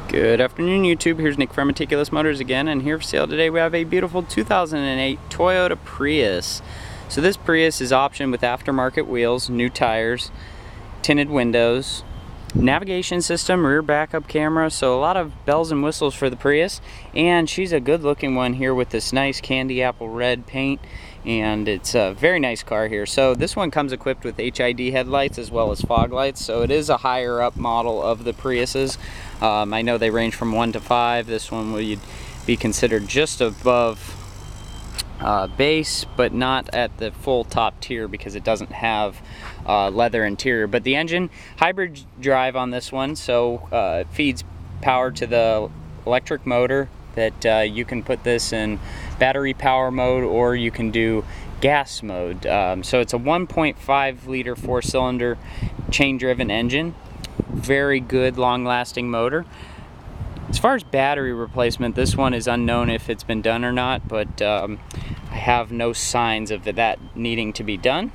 Good afternoon, YouTube. Here's Nick from Meticulous Motors again, and here for sale today we have a beautiful 2008 Toyota Prius. So this Prius is optioned with aftermarket wheels, new tires, tinted windows, navigation system, rear backup camera, so a lot of bells and whistles for the Prius. And she's a good looking one here with this nice candy apple red paint, and it's a very nice car here. So this one comes equipped with HID headlights as well as fog lights, so it is a higher up model of the Priuses. I know they range from 1 to 5. This one would be considered just above base, but not at the full top tier because it doesn't have leather interior. But the engine, hybrid drive on this one, so it feeds power to the electric motor that you can put this in battery power mode, or you can do gas mode. So it's a 1.5 liter 4-cylinder chain driven engine. Very good long-lasting motor. As far as battery replacement, this one is unknown if it's been done or not, but I have no signs of that needing to be done.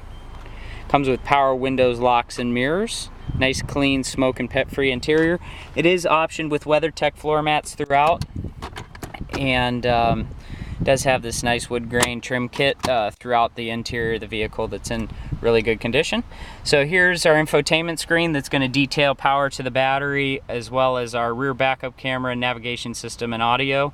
Comes with power windows, locks, and mirrors. Nice, clean, smoke and pet-free interior. It is optioned with WeatherTech floor mats throughout, and does have this nice wood grain trim kit throughout the interior of the vehicle that's in really good condition. So here's our infotainment screen that's going to detail power to the battery, as well as our rear backup camera, navigation system, and audio.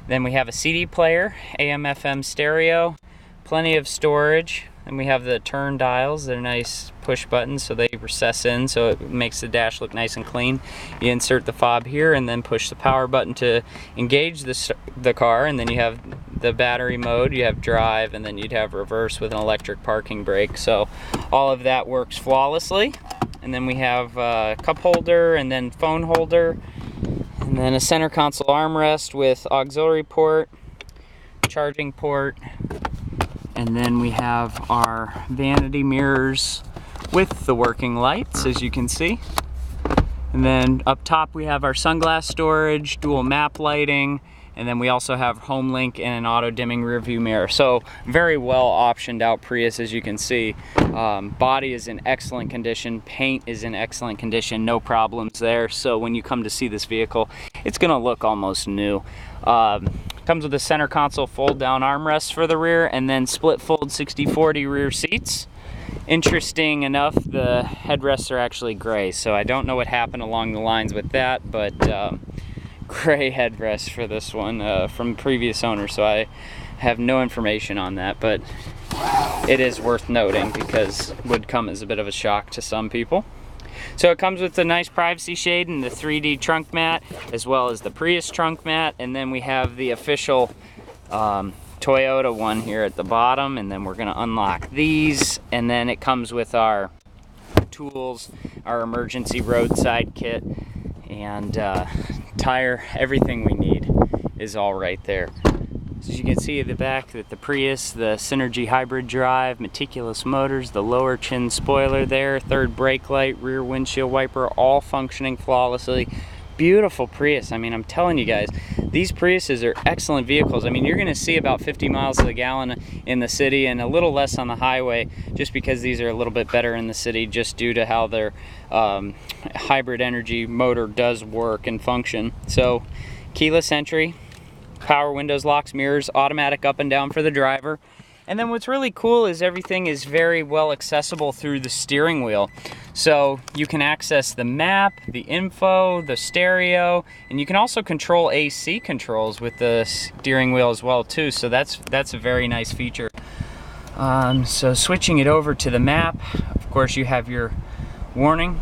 Then we have a CD player, AM FM stereo, plenty of storage, and we have the turn dials. They're nice push buttons, so they recess in, so it makes the dash look nice and clean. You insert the fob here and then push the power button to engage the car, and then you have the battery mode, you have drive, and then you'd have reverse with an electric parking brake. So all of that works flawlessly. And then we have a cup holder and then phone holder, and then a center console armrest with auxiliary port, charging port, and then we have our vanity mirrors with the working lights, as you can see. And then up top we have our sunglass storage, dual map lighting, and then we also have home link and an auto dimming rear view mirror. So very well optioned out Prius, as you can see. Body is in excellent condition, paint is in excellent condition, no problems there. So when you come to see this vehicle, it's gonna look almost new. Comes with a center console fold down armrest for the rear, and then split fold 60/40 rear seats. Interesting enough, the headrests are actually gray, so I don't know what happened along the lines with that, but gray headrest for this one from previous owner, so I have no information on that, but it is worth noting because it would come as a bit of a shock to some people. So it comes with a nice privacy shade and the 3D trunk mat, as well as the Prius trunk mat, and then we have the official Toyota one here at the bottom, and then we're going to unlock these, and then it comes with our tools, our emergency roadside kit, and tire. Everything we need is all right there. So as you can see at the back, that the Prius, the Synergy hybrid drive, Meticulous motors, the lower chin spoiler there, third brake light, rear windshield wiper, all functioning flawlessly. Beautiful Prius. I mean, I'm telling you guys, these Priuses are excellent vehicles. I mean, you're going to see about 50 miles to the gallon in the city and a little less on the highway, just because these are a little bit better in the city, just due to how their hybrid energy motor does work and function. So keyless entry, power windows, locks, mirrors, automatic up and down for the driver. And then what's really cool is everything is very well accessible through the steering wheel. So you can access the map, the info, the stereo, and you can also control AC controls with the steering wheel as well too. So that's a very nice feature. So switching it over to the map, of course you have your warning.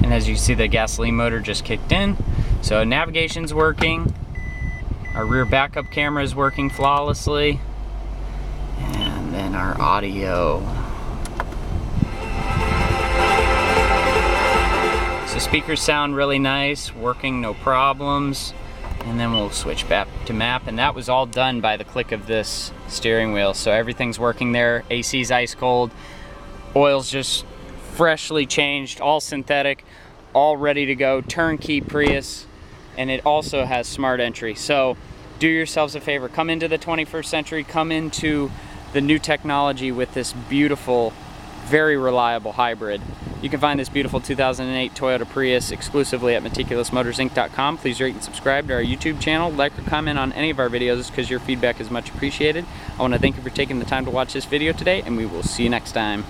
And as you see, the gasoline motor just kicked in. So navigation's working. Our rear backup camera is working flawlessly. And then our audio. So speakers sound really nice, working, no problems. And then we'll switch back to map, and that was all done by the click of this steering wheel. So everything's working there. AC's ice cold. Oil's just freshly changed, all synthetic, all ready to go. Turnkey Prius, and it also has smart entry. So do yourselves a favor, come into the 21st century, come into the new technology with this beautiful, very reliable hybrid. You can find this beautiful 2008 Toyota Prius exclusively at meticulousmotorsinc.com. Please rate and subscribe to our YouTube channel. Like or comment on any of our videos because your feedback is much appreciated. I want to thank you for taking the time to watch this video today, and we will see you next time.